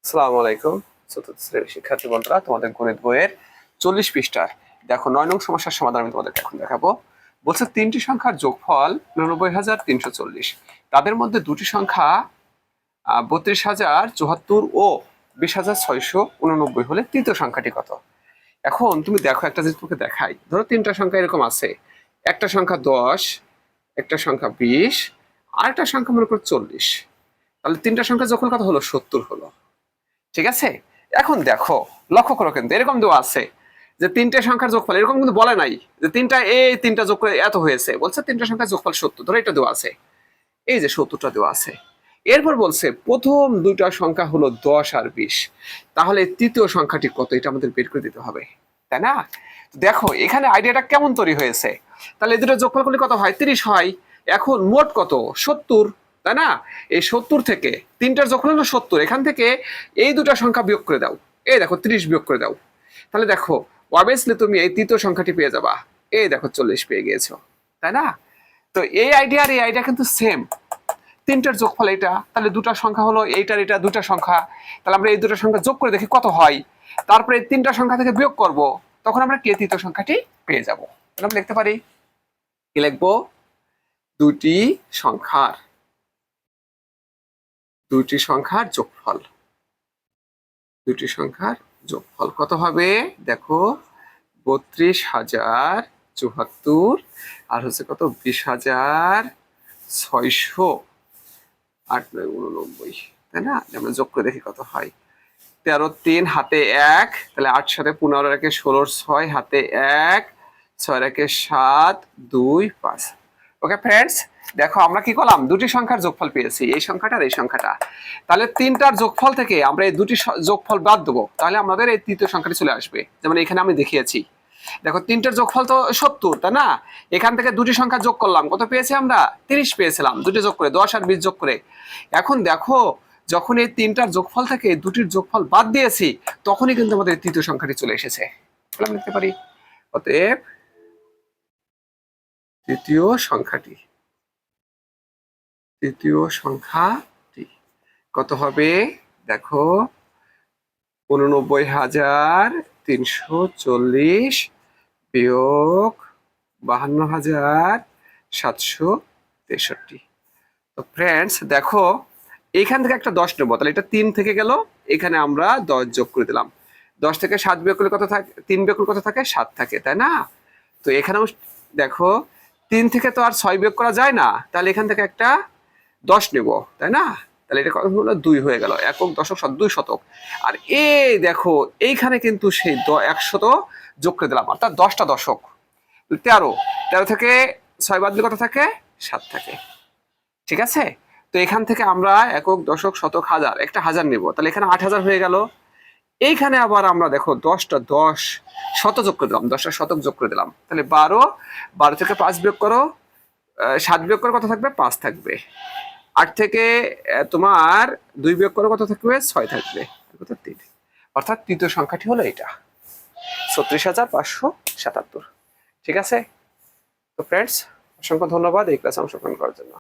আসসালামু আলাইকুম। চতুর্থ শ্রেণীর শিক্ষার্থী বন্ধুরা, তোমাদের গণিত বইয়ের 40 পৃষ্ঠার দেখো 9 নং সমস্যার সমাধান আমি তোমাদেরকে এখন দেখাবো। বলছে তিনটি সংখ্যার যোগফল 89,340। তাদের মধ্যে দুটি সংখ্যা 32,074 ও 20,689 হলে তৃতীয় সংখ্যাটি কত? এখন তুমি দেখো, একটা জিনিস তোমাকে দেখাই। ধরো তিনটা সংখ্যা এরকম আছে, একটা সংখ্যা 10, একটা সংখ্যা 20, আর একটা সংখ্যা মনে করো 40। তাহলে তিনটা সংখ্যা যখন কত হলো? 70 হলো। ঠিক আছে, এখন দেখো, লক্ষ্য করো, কিন্তু এরকম দেওয়া আছে যে তিনটে সংখ্যার যোগফল, এরকম কিন্তু বলে নাই যে তিনটা যোগ করে এত হয়েছে। বলছে তিনটা সংখ্যার যোগফল 70, ধরো এটা দেওয়া আছে, এই যে 70টা দেওয়া আছে। এরপর বলছে প্রথম দুইটা সংখ্যা হলো 10 আর 20, তাহলে তৃতীয় সংখ্যাটি কত? এটা আমাদের বের করে দিতে হবে, তাই না? দেখো এখানে আইডিয়াটা কেমন তৈরি হয়েছে। তাহলে এই দুটো যোগফল করলে কত হয়? 30 হয়। এখন মোট কত? 70, তাই না? এই 70 থেকে তিনটার যোগফল হলো 70, এখান থেকে এই দুটো সংখ্যা বিয়োগ করে দাও। এই দেখো 30 বিয়োগ করে দাও। তাহলে দেখো অবভিয়াসলি তুমি এই তৃতীয় সংখ্যাটি পেয়ে যাবা। এই দেখো 40 পেয়ে গিয়েছো, তাই না? তো এই আইডিয়া আর এই আইডিয়া কিন্তু সেম। তিনটার যোগফল এটা, তাহলে দুটা সংখ্যা হলো এইটার এটা দুটা সংখ্যা, তাহলে আমরা এই দুটো সংখ্যা যোগ করে দেখি কত হয়। তারপরে এই তিনটা সংখ্যা থেকে বিয়োগ করব, তখন আমরা কে তৃতীয় সংখ্যাটি পেয়ে যাব। তাহলে আমরা লিখতে পারি, কি লিখবো? দুটি সংখ্যার যোগফল। দুটি সংখ্যার যোগফল কত হবে? দেখো 32,074 আর হচ্ছে কত? 20,689, তাই না? আমরা যোগ করে দেখি কত হয়। 13 3 হাতে 1, তাহলে 8 সাথে 15 রেখে 16 6 হাতে 1, 6 রেখে 7 2 5। ওকে ফ্রেন্ডস, দেখো আমরা কি করলাম? দুটি সংখ্যার যোগফল পেয়েছি, এই সংখ্যাটা আর এই সংখ্যাটা। তাহলে তিনটার যোগফল থেকে আমরা এই দুটি যোগফল বাদ দেবো, তাহলে আমাদের এই তৃতীয় সংখ্যাটি চলে আসবে। যেমন এখানে আমি দেখিয়েছি, দেখো তিনটার যোগফল তো 70, তাই না? এখান থেকে দুটি সংখ্যা যোগ করলাম, কত পেয়েছি আমরা? 30 পেয়েছিলাম, দুটি যোগ করে 10 আর 20 যোগ করে। এখন দেখো যখন এই তিনটার যোগফল থেকে দুটির যোগফল বাদ দিয়েছি, তখনই কিন্তু আমাদের তৃতীয় সংখ্যাটি চলে এসেছে। আমি লিখতে পারি, অতএব তৃতীয় সংখ্যাটি কত হবে? দেখো 89,340 বিয়োগ 52,763। তো ফ্রেন্ডস দেখো, এখান থেকে একটা 10 নেবো, তাহলে এটা 3 থেকে গেল, এখানে আমরা 10 যোগ করে দিলাম। 10 থেকে 7 বিয়োগ করলে কত থাকে? 3 বিয়োগ করলে কত থাকে? 7 থাকে, তাই না? তো এখানেও দেখো 3 থেকে তো আর 6 বিয়োগ করা যায় না, তাহলে এখান থেকে একটা 10 নেব, তাই না? তাহলে এটা কত হলো? 2 হয়ে গেল। একক দশক 2 শতক। আর এই দেখো এইখানে কিন্তু সেই 100 যোগ করে দিলাম, অর্থাৎ 10টা দশক। 13 থেকে 6 বাদ দিলে কত থাকে? 7 থাকে। ঠিক আছে, তো এখান থেকে আমরা একক দশক শতক হাজার একটা 1000 নিব, তাহলে এখানে 8000 হয়ে গেল। এইখানে আবার আমরা দেখো 10টা 10 শত যোগ করে দিলাম, 10টা শতক যোগ করে দিলাম, তাহলে 12 থেকে 5 বিয়োগ করো, 7 বিয়োগ করে কত থাকবে? 5 থাকবে। 8 থেকে তোমার 2 বিয়োগ করে কত থাকবে? 6 থাকবে, কত? 3। অর্থাৎ তৃতীয় সংখ্যাটি হলো এটা, 36,577। ঠিক আছে, তো ফ্রেন্ডস অসংখ্য ধন্যবাদ এই ক্লাসে অংশগ্রহণ করার জন্য।